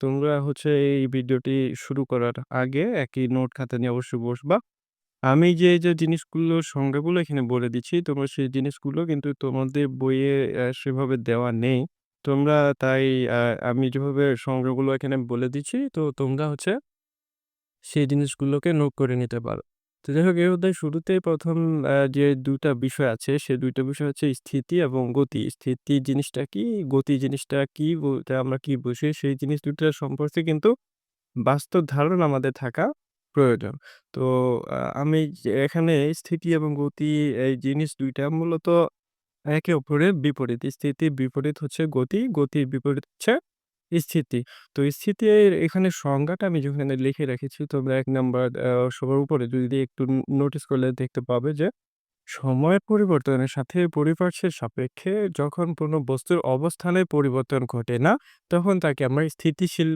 তোমরা এই ভিডিওটি শুরু করার আগে একই নোট খাতা নিয়ে অবশ্যই বসবা। আমি যে জিনিসগুলোর সংজ্ঞাগুলো এখানে বলে দিচ্ছি, তোমরা সেই জিনিসগুলো কিন্তু তোমাদের বইয়ে সেভাবে দেওয়া নেই। তোমরা তাই আ আমি যেভাবে সংজ্ঞাগুলো এখানে বলে দিচ্ছি, তো তোমরা সেই জিনিসগুলোকে নোট করে নিতে পারো। তো যাই হোক, এর মধ্যে শুরুতেই ১ম যে ২ টা বিষয় আছে, সে ২ টা বিষয় হচ্ছে স্থিতি এবং গতি। স্থিতি জিনিসটা কি? গতি জিনিসটা কি? বলতে আমরা কি বুঝি? সেই জিনিস ২ টা সম্পর্কে কিন্তু বাস্তব ধারণা আমাদের থাকা প্রয়োজন। তো আমি যে এখানে স্থিতি এবং গতি এই জিনিস ২ টা মূলত একে অপরের বিপরীত। স্থিতির বিপরীত হচ্ছে গতি, গতির বিপরীত হচ্ছে স্থিতি। তো স্থিতির এখানে সংজ্ঞাটা আমি যেখানে লিখে রেখেছি, তোমরা ১ নাম্বার সবার উপরে যদি একটু নোটিস করলে দেখতে পাবে যে, সময়ের পরিবর্তনের সাথে পরিপার্শ্বের সাপেক্ষে যখন কোনো বস্তুর অবস্থানের পরিবর্তন ঘটে না, তখন তাকে আমরা স্থিতিশীল